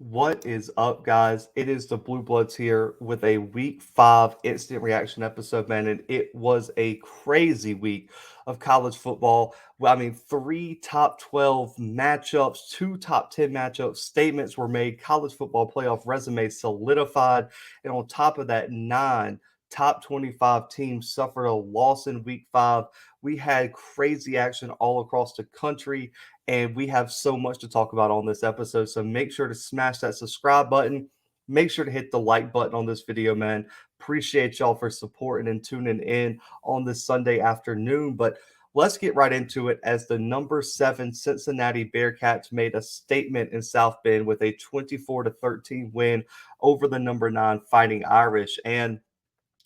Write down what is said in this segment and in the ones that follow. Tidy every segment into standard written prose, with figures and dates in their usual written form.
What is up, guys? It is the Bluebloods here with a week 5 instant reaction episode, man. And it was a crazy week of college football. Well, I mean, three top 12 matchups, two top 10 matchups, statements were made, college football playoff resume solidified. And on top of that, nine top 25 teams suffered a loss in week 5. We had crazy action all across the country and we have so much to talk about on this episode. So make sure to smash that subscribe button. Make sure to hit the like button on this video, man. Appreciate y'all for supporting and tuning in on this Sunday afternoon. But let's get right into it as the number 7 Cincinnati Bearcats made a statement in South Bend with a 24-13 win over the number 9 Fighting Irish. And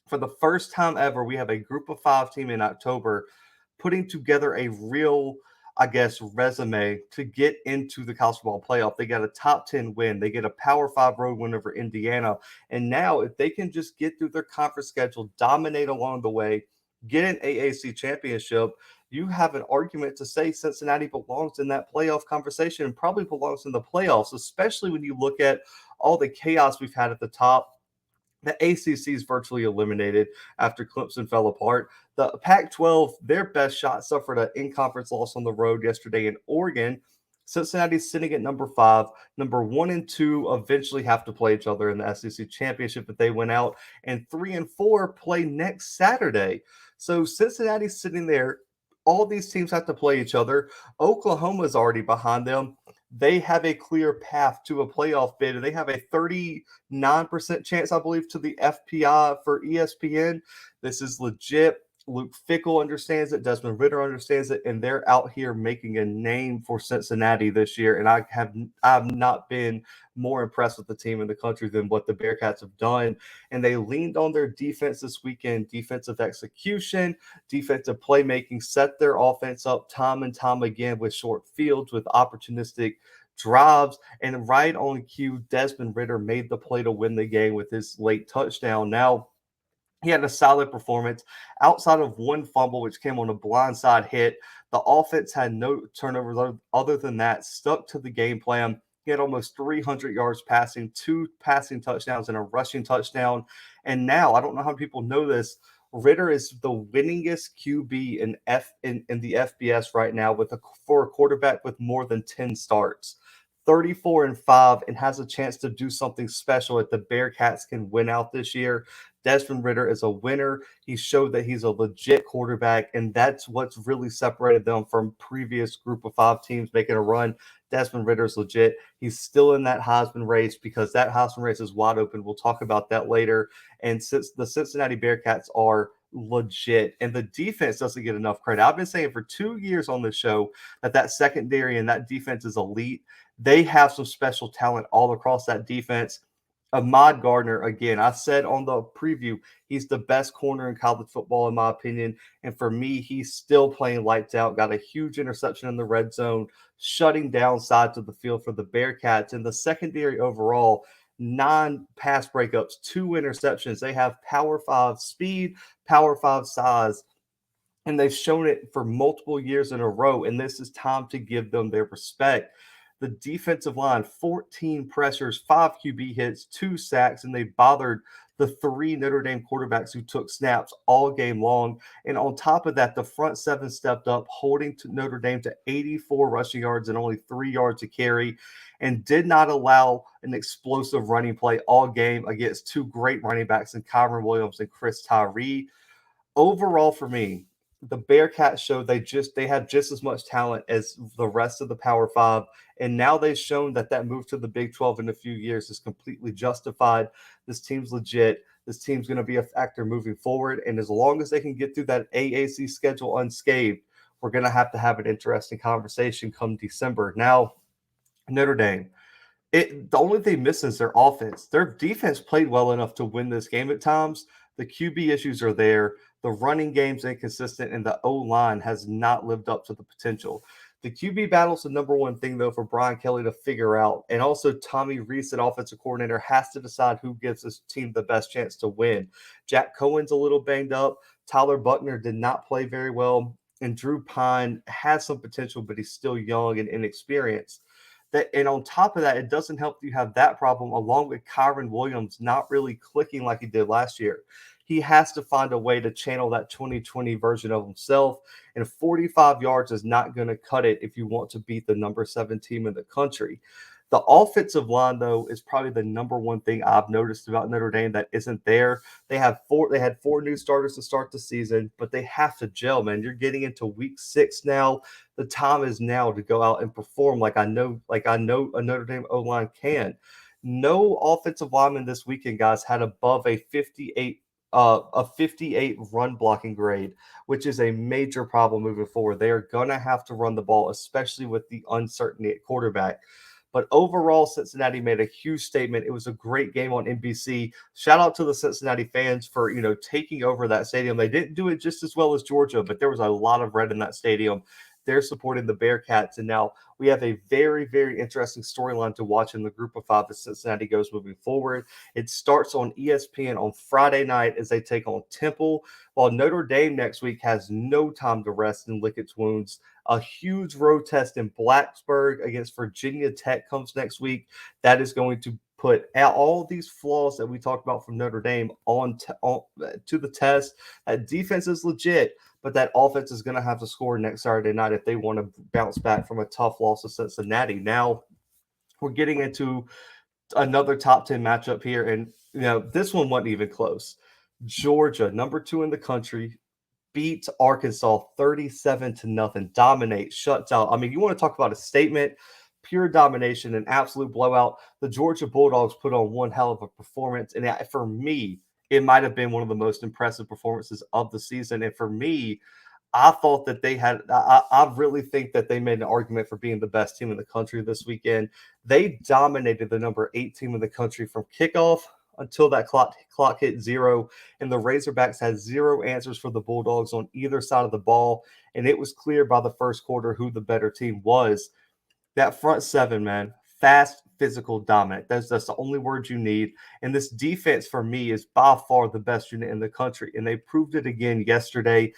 for the first time ever, we have a group of 5 team in October putting together a real, I guess, resume to get into the college football playoff. They got a top 10 win. They get a Power 5 road win over Indiana. And now, if they can just get through their conference schedule, dominate along the way, get an AAC championship, you have an argument to say Cincinnati belongs in that playoff conversation and probably belongs in the playoffs, especially when you look at all the chaos we've had at the top. The ACC is virtually eliminated after Clemson fell apart. The Pac 12, their best shot, suffered an in conference loss on the road yesterday in Oregon. Cincinnati's sitting at number 5. Number 1 and 2 eventually have to play each other in the SEC championship if they win out. And 3 and 4 play next Saturday. So Cincinnati's sitting there. All these teams have to play each other. Oklahoma's already behind them. They have a clear path to a playoff bid, and they have a 39% chance, I believe, to the FPI for ESPN. This is legit. Luke Fickell understands it. Desmond Ritter understands it, and they're out here making a name for Cincinnati this year. And I've not been more impressed with the team in the country than what the Bearcats have done. And they leaned on their defense this weekend, defensive execution, defensive playmaking, set their offense up time and time again with short fields, with opportunistic drives, and right on cue, Desmond Ritter made the play to win the game with his late touchdown. Now, he had a solid performance outside of one fumble, which came on a blindside hit. The offense had no turnovers other than that, stuck to the game plan. He had almost 300 yards passing, 2 passing touchdowns, and a rushing touchdown. And now, I don't know how people know this, Ritter is the winningest QB in the FBS right now for a quarterback with more than 10 starts. 34-5 and has a chance to do something special if the Bearcats can win out this year. Desmond Ritter is a winner. He showed that he's a legit quarterback, and that's what's really separated them from previous group of 5 teams making a run. Desmond Ritter's legit. He's still in that Heisman race because that Heisman race is wide open. We'll talk about that later. And since the Cincinnati Bearcats are legit and the defense doesn't get enough credit. I've been saying for 2 years on this show that secondary and that defense is elite. They have some special talent all across that defense. Ahmad Gardner, again, I said on the preview, he's the best corner in college football, in my opinion. And for me, he's still playing lights out. Got a huge interception in the red zone, shutting down sides of the field for the Bearcats. And the secondary overall, 9 pass breakups, 2 interceptions. They have Power 5 speed, Power 5 size, and they've shown it for multiple years in a row. And this is time to give them their respect. The defensive line, 14 pressures, 5 QB hits, 2 sacks, and they bothered the 3 Notre Dame quarterbacks who took snaps all game long. And on top of that, the front 7 stepped up, holding to Notre Dame to 84 rushing yards and only 3 yards to carry, and did not allow an explosive running play all game against 2 great running backs in Kyron Williams and Chris Tyree. Overall, for me, the Bearcats showed they have just as much talent as the rest of the Power 5, and now they've shown that move to the Big 12 in a few years is completely justified. This team's legit. This team's going to be a factor moving forward, and as long as they can get through that AAC schedule unscathed, we're going to have an interesting conversation come December. Now, Notre Dame. The only thing missing is their offense. Their defense played well enough to win this game at times. The QB issues are there. The running game's inconsistent, and the O-line has not lived up to the potential. The QB battle's the number one thing, though, for Brian Kelly to figure out. And also, Tommy Rees, at offensive coordinator, has to decide who gives this team the best chance to win. Jack Cohen's a little banged up. Tyler Buckner did not play very well. And Drew Pine has some potential, but he's still young and inexperienced. And on top of that, it doesn't help you have that problem along with Kyron Williams not really clicking like he did last year. He has to find a way to channel that 2020 version of himself, and 45 yards is not going to cut it if you want to beat the number 7 team in the country. The offensive line, though, is probably the number one thing I've noticed about Notre Dame that isn't there. They had four new starters to start the season, but they have to gel, man. You're getting into week 6 now. The time is now to go out and perform like I know a Notre Dame O-line can. No offensive lineman this weekend, guys, had above a 58 run blocking grade, which is a major problem moving forward. They are going to have to run the ball, especially with the uncertainty at quarterback. But overall, Cincinnati made a huge statement. It was a great game on NBC. Shout out to the Cincinnati fans for taking over that stadium. They didn't do it just as well as Georgia, but there was a lot of red in that stadium. They're supporting the Bearcats, and now we have a very, very interesting storyline to watch in the Group of Five as Cincinnati goes moving forward. It starts on ESPN on Friday night as they take on Temple, while Notre Dame next week has no time to rest and lick its wounds. A huge road test in Blacksburg against Virginia Tech comes next week. That is going to put all these flaws that we talked about from Notre Dame to the test. That defense is legit, but that offense is going to have to score next Saturday night if they want to bounce back from a tough loss to Cincinnati. Now we're getting into another top 10 matchup here, and this one wasn't even close. Georgia, number 2 in the country, beats Arkansas 37 to nothing, dominates, shuts out. I mean, you want to talk about a statement, pure domination, an absolute blowout. The Georgia Bulldogs put on one hell of a performance, and for me, it might have been one of the most impressive performances of the season. And for me, I thought that they had. I really think that they made an argument for being the best team in the country this weekend. They dominated the number 8 team in the country from kickoff until that clock hit zero, and the Razorbacks had zero answers for the Bulldogs on either side of the ball, and it was clear by the first quarter who the better team was. That front seven, man, fast, physical, dominant. That's the only word you need. And this defense, for me, is by far the best unit in the country. And they proved it again yesterday.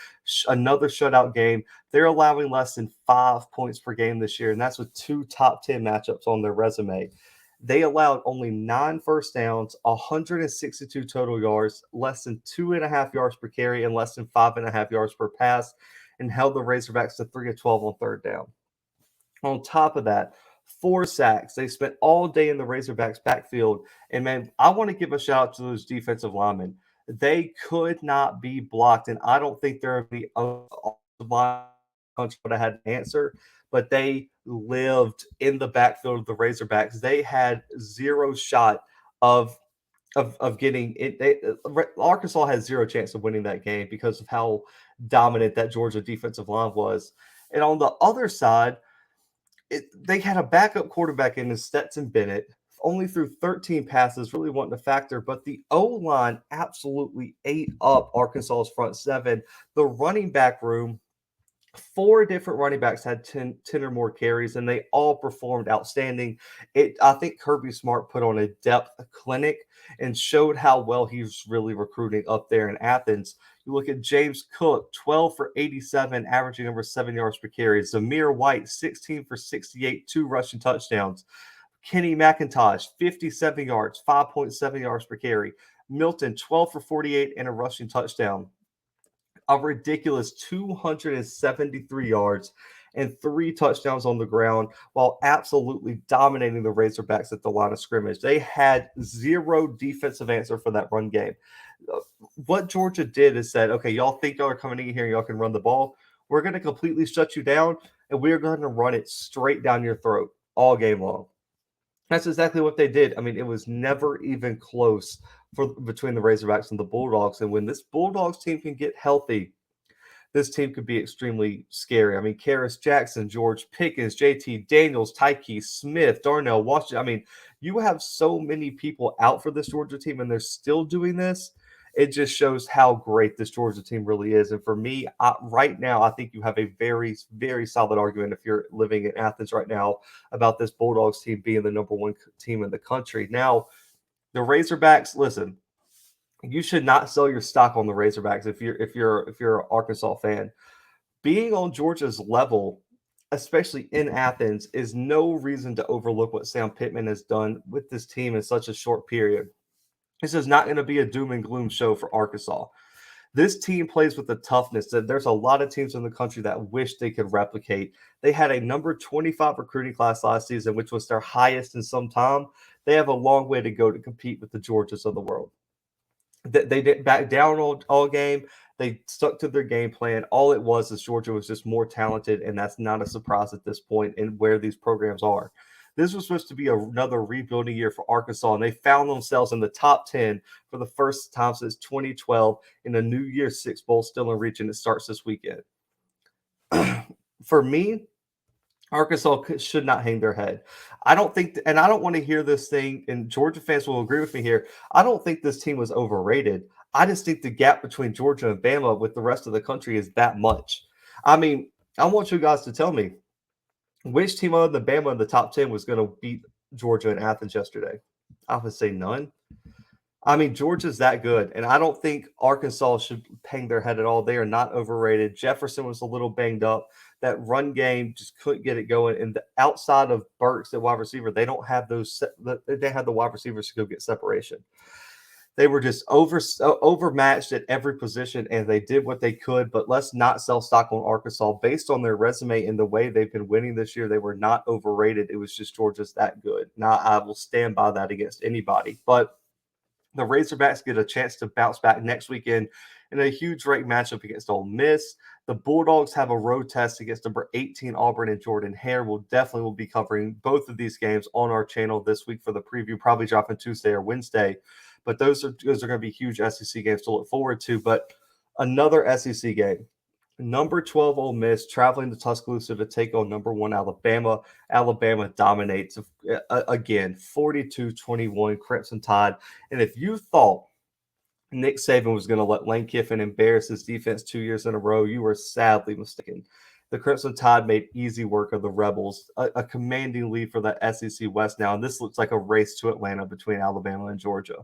Another shutout game. They're allowing less than 5 points per game this year, and that's with 2 top 10 matchups on their resume. They allowed only 9 first downs, 162 total yards, less than 2.5 yards per carry, and less than 5.5 yards per pass, and held the Razorbacks to 3 of 12 on third down. On top of that, 4 sacks. They spent all day in the Razorbacks backfield. And man, I want to give a shout out to those defensive linemen. They could not be blocked. And I don't think there are any offensive line country would have had an answer, but they lived in the backfield of the Razorbacks. They had zero shot of getting it. Arkansas has zero chance of winning that game because of how dominant that Georgia defensive line was. And on the other side, they had a backup quarterback in Stetson Bennett, only threw 13 passes, really wasn't a factor, but the O-line absolutely ate up Arkansas's front seven. The running back room, 4 different running backs had 10 or more carries, and they all performed outstanding. I think Kirby Smart put on a depth clinic and showed how well he's really recruiting up there in Athens. You look at James Cook, 12 for 87, averaging over 7 yards per carry. Zamir White, 16 for 68, 2 rushing touchdowns. Kenny McIntosh, 57 yards, 5.7 yards per carry. Milton, 12 for 48 and a rushing touchdown. A ridiculous 273 yards and 3 touchdowns on the ground while absolutely dominating the Razorbacks at the line of scrimmage. They had zero defensive answer for that run game. What Georgia did is said, okay, y'all think y'all are coming in here and y'all can run the ball. We're going to completely shut you down, and we're going to run it straight down your throat all game long. That's exactly what they did. I mean, it was never even close between the Razorbacks and the Bulldogs. And when this Bulldogs team can get healthy, this team could be extremely scary. I mean, Karis Jackson, George Pickens, JT Daniels, Tyke Smith, Darnell Washington. I mean, you have so many people out for this Georgia team, and they're still doing this. It just shows how great this Georgia team really is. And for me, right now, I think you have a very, very solid argument if you're living in Athens right now about this Bulldogs team being the number 1 team in the country. Now, the Razorbacks, listen, you should not sell your stock on the Razorbacks if you're an Arkansas fan. Being on Georgia's level especially in Athens, is no reason to overlook what Sam Pittman has done with this team in such a short period. This is not going to be a doom and gloom show for Arkansas. This team plays with the toughness that there's a lot of teams in the country that wish they could replicate. They had a number 25 recruiting class last season, which was their highest in some time. They have a long way to go to compete with the Georgias of the world. They didn't back down all game. They stuck to their game plan. All it was is Georgia was just more talented, and that's not a surprise at this point in where these programs are. This was supposed to be another rebuilding year for Arkansas, and they found themselves in the top 10 for the first time since 2012 in a New Year's Six Bowl still in reach, and it starts this weekend. For me, Arkansas should not hang their head. I don't think, and I don't want to hear this thing, and Georgia fans will agree with me here. I don't think this team was overrated. I just think the gap between Georgia and Bama with the rest of the country is that much. I mean, I want you guys to tell me which team other than Bama in the top 10 was going to beat Georgia in Athens yesterday. I would say none. I mean, Georgia's that good, and I don't think Arkansas should hang their head at all. They are not overrated. Jefferson was a little banged up. That run game just couldn't get it going. And outside of Burks at wide receiver, they don't have those. They have the wide receivers to go get separation. They were just overmatched at every position, and they did what they could. But let's not sell stock on Arkansas based on their resume and the way they've been winning this year. They were not overrated. It was just Georgia's that good. Now I will stand by that against anybody, but the Razorbacks get a chance to bounce back next weekend in a huge ranked matchup against Ole Miss. The Bulldogs have a road test against number 18 Auburn and Jordan Hare. We'll definitely be covering both of these games on our channel this week for the preview, probably dropping Tuesday or Wednesday. But those are going to be huge SEC games to look forward to. But another SEC game. Number 12 Ole Miss traveling to Tuscaloosa to take on number 1 Alabama. Alabama dominates again, 42-21 Crimson Tide. And if you thought Nick Saban was going to let Lane Kiffin embarrass his defense 2 years in a row, you were sadly mistaken. The Crimson Tide made easy work of the Rebels, a commanding lead for the SEC West now. And this looks like a race to Atlanta between Alabama and Georgia.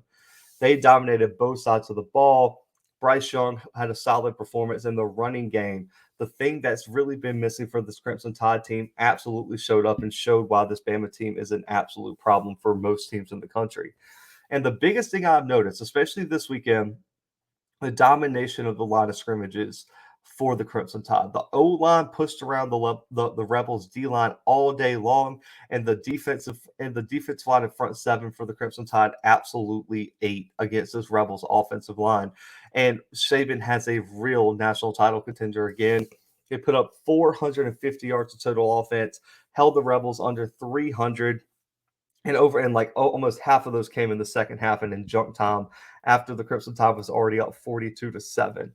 They dominated both sides of the ball. Bryce Young had a solid performance in the running game. The thing that's really been missing for this Crimson Tide team absolutely showed up and showed why this Bama team is an absolute problem for most teams in the country. And the biggest thing I've noticed, especially this weekend, the domination of the line of scrimmages for the Crimson Tide. The O-line pushed around the Rebels D-line all day long, and the defensive line in front seven for the Crimson Tide absolutely ate against this Rebels offensive line. And Saban has a real national title contender again. He put up 450 yards of total offense, held the Rebels under 300. And like almost half of those came in the second half and in junk time after the Crimson Tide was already up 42-7.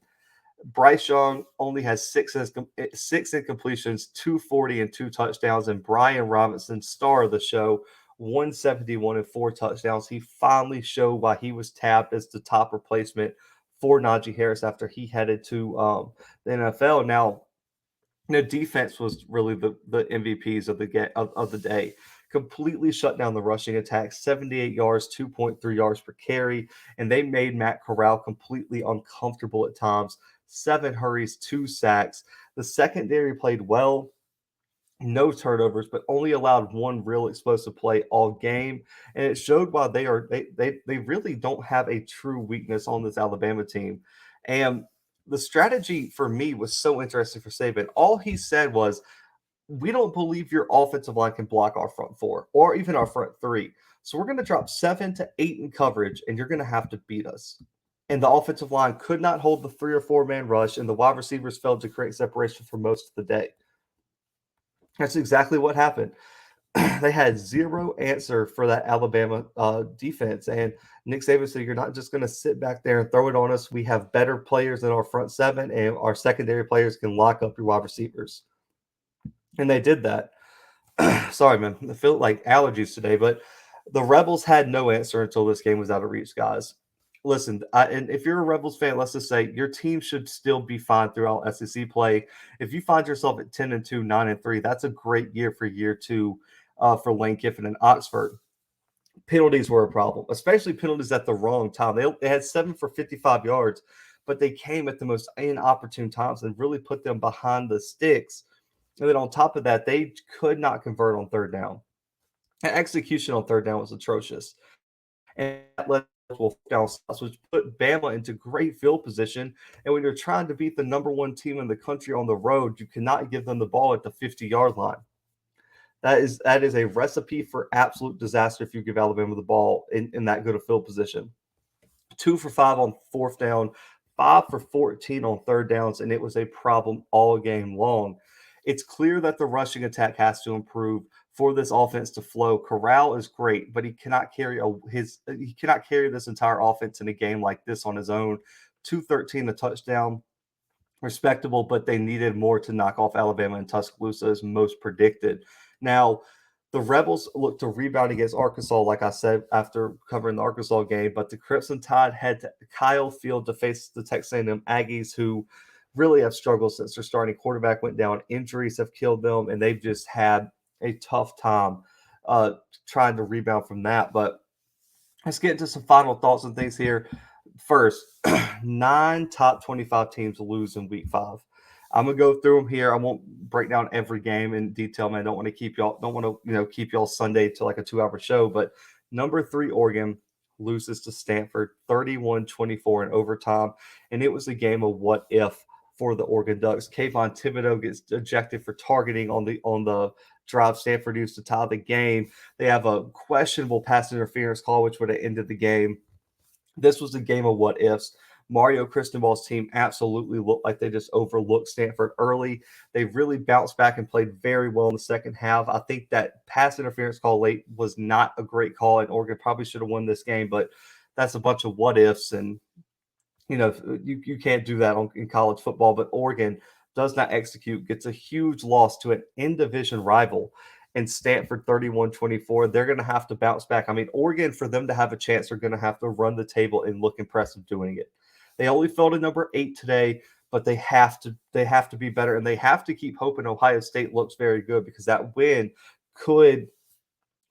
Bryce Young only has six incompletions, 240 and 2 touchdowns, and Brian Robinson, star of the show, 171 and 4 touchdowns. He finally showed why he was tapped as the top replacement for Najee Harris after he headed to the NFL. Now, the defense was really the MVPs of the day. Completely shut down the rushing attack, 78 yards, 2.3 yards per carry, and they made Matt Corral completely uncomfortable at times. 7 hurries, 2 sacks. The secondary played well, no turnovers, but only allowed 1 real explosive play all game, and it showed why they really don't have a true weakness on this Alabama team. And the strategy for me was so interesting for Saban. All he said was, we don't believe your offensive line can block our front 4 or even our front 3. So we're going to drop 7 to 8 in coverage, and you're going to have to beat us. And the offensive line could not hold the 3 or 4 man rush, and the wide receivers failed to create separation for most of the day. That's exactly what happened. They had zero answer for that Alabama defense. And Nick Saban said, you're not just going to sit back there and throw it on us. We have better players in our front 7, and our secondary players can lock up your wide receivers. And they did that. Sorry, man. I feel like allergies today, but the Rebels had no answer until this game was out of reach, guys. Listen, and if you're a Rebels fan, let's just say your team should still be fine throughout SEC play. If you find yourself at 10-2, 9-3, that's a great year for year 2 for Lane Kiffin and Oxford. Penalties were a problem, especially penalties at the wrong time. They had 7 for 55 yards, but they came at the most inopportune times and really put them behind the sticks And then on top of that, they could not convert on third down. And execution on third down was atrocious. And that led to multiple down stops, which put Bama into great field position. And when you're trying to beat the number one team in the country on the road, you cannot give them the ball at the 50-yard line. That is a recipe for absolute disaster if you give Alabama the ball in that good a field position. 2 for 5 on fourth down, 5 for 14 on third downs, and it was a problem all game long. It's clear that the rushing attack has to improve for this offense to flow. Corral is great, but he cannot carry this entire offense in a game like this on his own. 213 a touchdown, respectable, but they needed more to knock off Alabama and Tuscaloosa as most predicted. Now, the Rebels look to rebound against Arkansas, like I said after covering the Arkansas game, but the Crimson Tide head to Kyle Field to face the Texas A&M Aggies, who really have struggled since their starting quarterback went down. Injuries have killed them, and they've just had a tough time uh, trying to rebound from that. But let's get into some final thoughts and things here. First, 9 top 25 teams lose in week 5. I'm gonna go through them here. I won't break down every game in detail, man. I don't want to keep y'all Sunday to like a 2-hour show. But number 3, Oregon loses to Stanford 31-24 in overtime. And it was a game of what if for the Oregon Ducks. Kayvon Thibodeau gets ejected for targeting on the drive Stanford used to tie the game. They have a questionable pass interference call, which would have ended the game. This was a game of what ifs. Mario Cristobal's team absolutely looked like they just overlooked Stanford early. They really bounced back and played very well in the second half. I think that pass interference call late was not a great call, and Oregon probably should have won this game, but that's a bunch of what ifs. And you can't do that in college football, but Oregon does not execute, gets a huge loss to an in-division rival and Stanford 31-24. They're going to have to bounce back. I mean, Oregon, for them to have a chance, they're going to have to run the table and look impressive doing it. They only fell to number 8 today, but they have to be better, and they have to keep hoping Ohio State looks very good, because that win could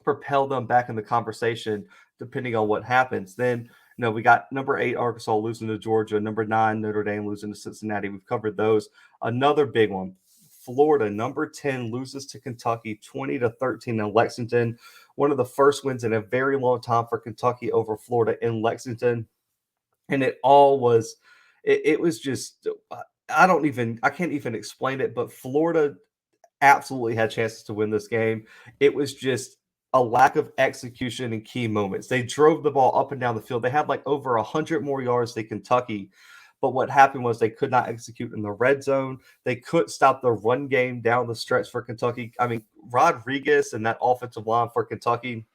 propel them back in the conversation depending on what happens. Then, we got number 8 Arkansas losing to Georgia, number 9 Notre Dame losing to Cincinnati. We've covered those. Another big one, Florida, number 10, loses to Kentucky 20-13 in Lexington. One of the first wins in a very long time for Kentucky over Florida in Lexington. And it was just, I can't even explain it, but Florida absolutely had chances to win this game. It was just a lack of execution in key moments. They drove the ball up and down the field. They had like over 100 more yards than Kentucky. But what happened was they could not execute in the red zone. They couldn't stop the run game down the stretch for Kentucky. I mean, Rodriguez and that offensive line for Kentucky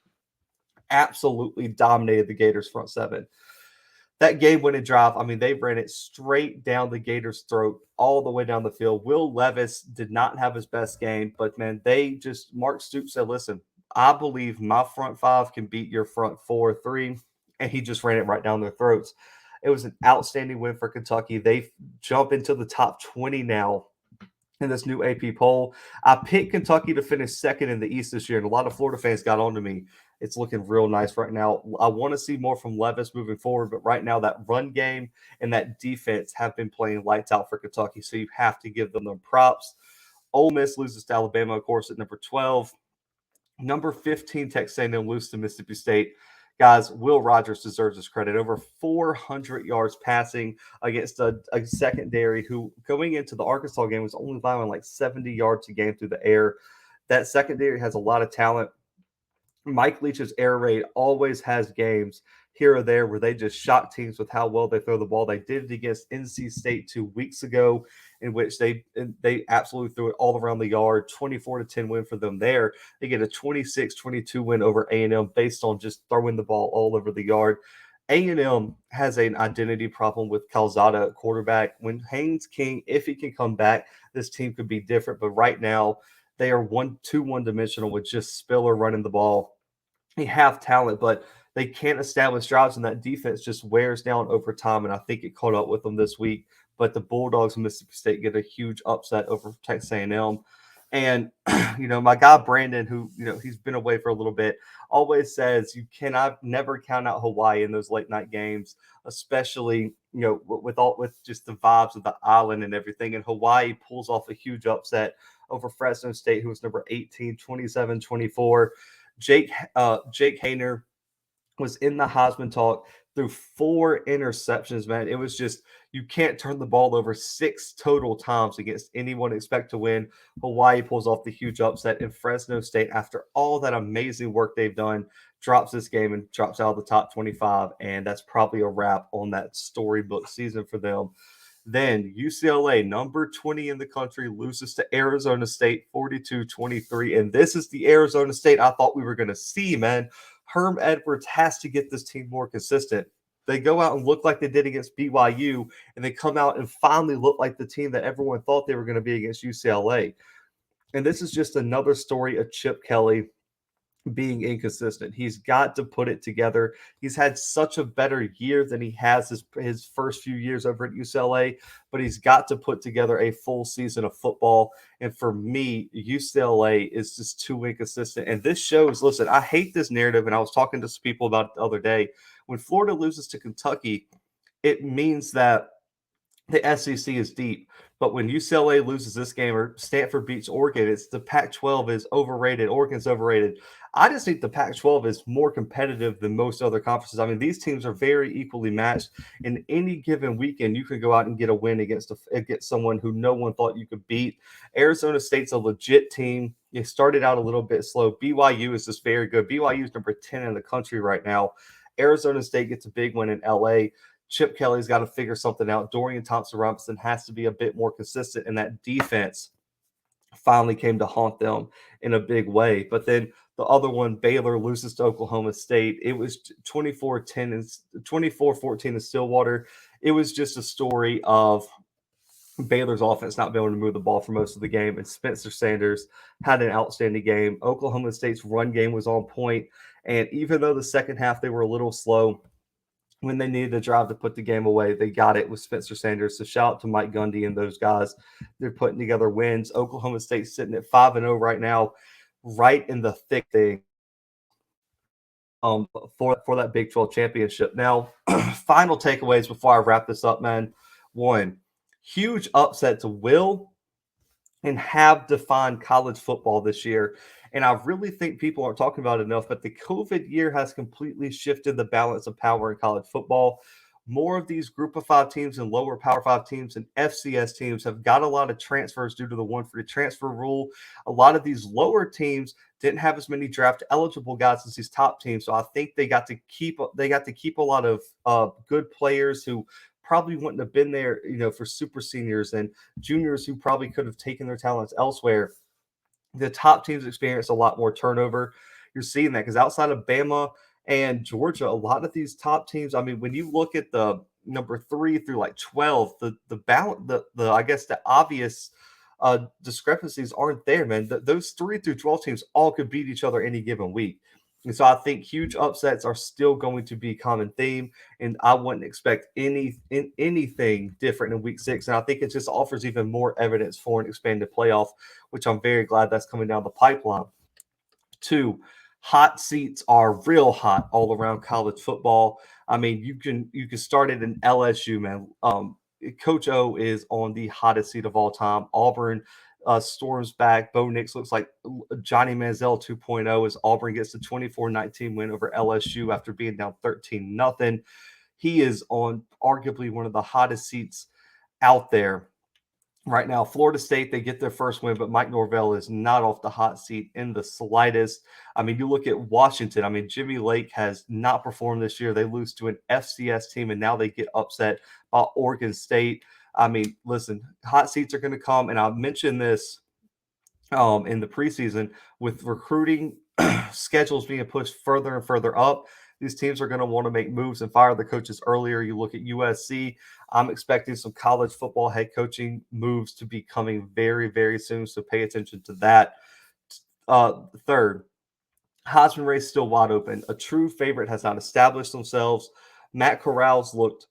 absolutely dominated the Gators front seven. That game winning drive, I mean, they ran it straight down the Gators' throat all the way down the field. Will Levis did not have his best game, but man, Mark Stoops said, listen, I believe my front 5 can beat your front 4-3, and he just ran it right down their throats. It was an outstanding win for Kentucky. They jump into the top 20 now in this new AP poll. I picked Kentucky to finish second in the East this year, and a lot of Florida fans got on to me. It's looking real nice right now. I want to see more from Levis moving forward, but right now that run game and that defense have been playing lights out for Kentucky, so you have to give them props. Ole Miss loses to Alabama, of course, at number 12. Number 15, Texas A&M loses to Mississippi State. Guys, Will Rogers deserves his credit. Over 400 yards passing against a secondary who, going into the Arkansas game, was only allowing like 70 yards a game through the air. That secondary has a lot of talent. Mike Leach's air raid always has games here or there where they just shock teams with how well they throw the ball. They did it against NC State 2 weeks ago, in which they absolutely threw it all around the yard. 24-10 win for them there. They get a 26-22 win over A&M based on just throwing the ball all over the yard. A&M has an identity problem with Calzada at quarterback. When Haynes King, if he can come back, this team could be different. But right now, they are one-dimensional with just Spiller running the ball. They have talent, but they can't establish drives, and that defense just wears down over time, and I think it caught up with them this week. But the Bulldogs of Mississippi State get a huge upset over Texas A&M. And, my guy Brandon, who, he's been away for a little bit, always says you cannot never count out Hawaii in those late night games, especially, with just the vibes of the island and everything. And Hawaii pulls off a huge upset over Fresno State, who was number 18, 27-24. Jake Hayner was in the Heisman talk through 4 interceptions, man. It was just you can't turn the ball over 6 total times against anyone expect to win. Hawaii pulls off the huge upset, and Fresno State, after all that amazing work they've done, drops this game and drops out of the top 25, and that's probably a wrap on that storybook season for them. Then UCLA, number 20 in the country, loses to Arizona State 42-23. And this is the Arizona State I thought we were going to see, man. Herm Edwards has to get this team more consistent. They go out and look like they did against BYU, and they come out and finally look like the team that everyone thought they were going to be against UCLA. And this is just another story of Chip Kelly being inconsistent. He's got to put it together. He's had such a better year than he has his first few years over at UCLA, but he's got to put together a full season of football. And for me, UCLA is just too inconsistent. And this shows, listen, I hate this narrative, and I was talking to some people about it the other day. When Florida loses to Kentucky, it means that the SEC is deep. But when UCLA loses this game or Stanford beats Oregon, it's the Pac-12 is overrated. Oregon's overrated. I just think the Pac-12 is more competitive than most other conferences. I mean, these teams are very equally matched. In any given weekend, you can go out and get a win against someone who no one thought you could beat. Arizona State's a legit team. It started out a little bit slow. BYU is just very good. BYU is number 10 in the country right now. Arizona State gets a big win in LA. Chip Kelly's got to figure something out. Dorian Thompson-Robinson has to be a bit more consistent, and that defense finally came to haunt them in a big way. But then the other one, Baylor loses to Oklahoma State. It was 24-10 and 24-14 in Stillwater. It was just a story of Baylor's offense not being able to move the ball for most of the game, and Spencer Sanders had an outstanding game. Oklahoma State's run game was on point, and even though the second half they were a little slow, when they needed a drive to put the game away, they got it with Spencer Sanders. So shout out to Mike Gundy and those guys. They're putting together wins. Oklahoma State's sitting at 5-0 right now, right in the thick thing um, for that Big 12 championship. Now, final takeaways before I wrap this up, man. One, huge upset to will and have defined college football this year. And I really think people aren't talking about it enough, but the COVID year has completely shifted the balance of power in college football. More of these group of five teams and lower power five teams and FCS teams have got a lot of transfers due to the one free transfer rule. A lot of these lower teams didn't have as many draft eligible guys as these top teams. So I think they got to keep a lot of good players who probably wouldn't have been there, for super seniors and juniors who probably could have taken their talents elsewhere. The top teams experience a lot more turnover. You're seeing that because outside of Bama and Georgia, a lot of these top teams, I mean, when you look at the number 3 through like 12, the balance, the I guess the obvious discrepancies aren't there, man. Those 3 through 12 teams all could beat each other any given week. And so I think huge upsets are still going to be a common theme, and I wouldn't expect anything different in week 6. And I think it just offers even more evidence for an expanded playoff, which I'm very glad that's coming down the pipeline. 2, hot seats are real hot all around college football. I mean, you can start it in LSU, man. Coach O is on the hottest seat of all time. Auburn storms back. Bo Nix looks like Johnny Manziel 2.0 as Auburn gets the 24-19 win over LSU after being down 13-0. He is on arguably one of the hottest seats out there right now. Florida State, they get their first win, but Mike Norvell is not off the hot seat in the slightest. I mean, you look at Washington. I mean, Jimmy Lake has not performed this year. They lose to an FCS team, and now they get upset by Oregon State. I mean, listen, hot seats are going to come, and I mentioned this in the preseason with recruiting schedules being pushed further and further up. These teams are going to want to make moves and fire the coaches earlier. You look at USC. I'm expecting some college football head coaching moves to be coming very, very soon. So pay attention to that. Third, Heisman race still wide open. A true favorite has not established themselves. Matt Corral's looked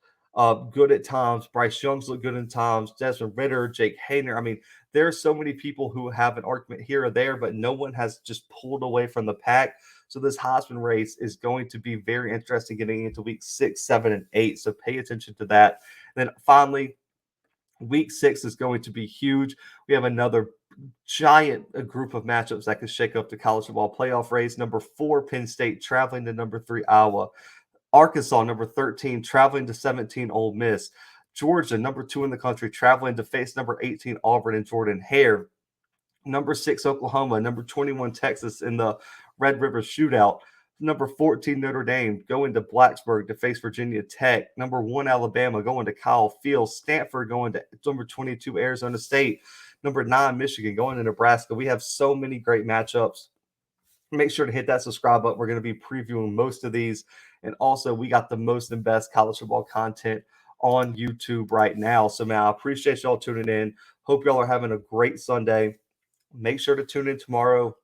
good at times. Bryce Young's looked good at times. Desmond Ritter, Jake Hayner. I mean, there are so many people who have an argument here or there, but no one has just pulled away from the pack. So this Heisman race is going to be very interesting getting into week 6, 7, and 8. So pay attention to that. And then finally, Week 6 is going to be huge. We have another giant group of matchups that could shake up the college football playoff race. Number 4, Penn State traveling to number 3, Iowa. Arkansas, number 13, traveling to 17, Ole Miss. Georgia, number 2 in the country, traveling to face number 18, Auburn and Jordan Hare. Number 6, Oklahoma. Number 21, Texas in the Red River Shootout. Number 14, Notre Dame going to Blacksburg to face Virginia Tech. Number 1, Alabama going to Kyle Field. Stanford going to number 22, Arizona State. Number 9, Michigan going to Nebraska. We have so many great matchups. Make sure to hit that subscribe button. We're going to be previewing most of these. And also, we got the most and best college football content on YouTube right now. So, man, I appreciate y'all tuning in. Hope y'all are having a great Sunday. Make sure to tune in tomorrow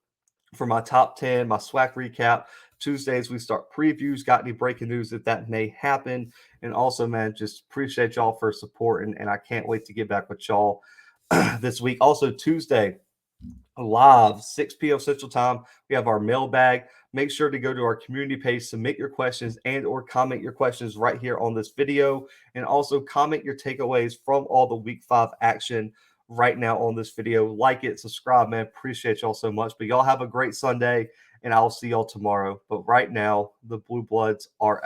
for my top 10, my SWAC recap. Tuesdays, we start previews. Got any breaking news that may happen? And also, man, just appreciate y'all for support. And I can't wait to get back with y'all this week. Also, Tuesday, live 6 p.m. Central Time, we have our mailbag. Make sure to go to our community page, submit your questions and or comment your questions right here on this video, and also comment your takeaways from all the week 5 action right now on this video. Like it, subscribe, man. Appreciate y'all so much. But y'all have a great Sunday, and I'll see y'all tomorrow. But right now, the Blue Bloods are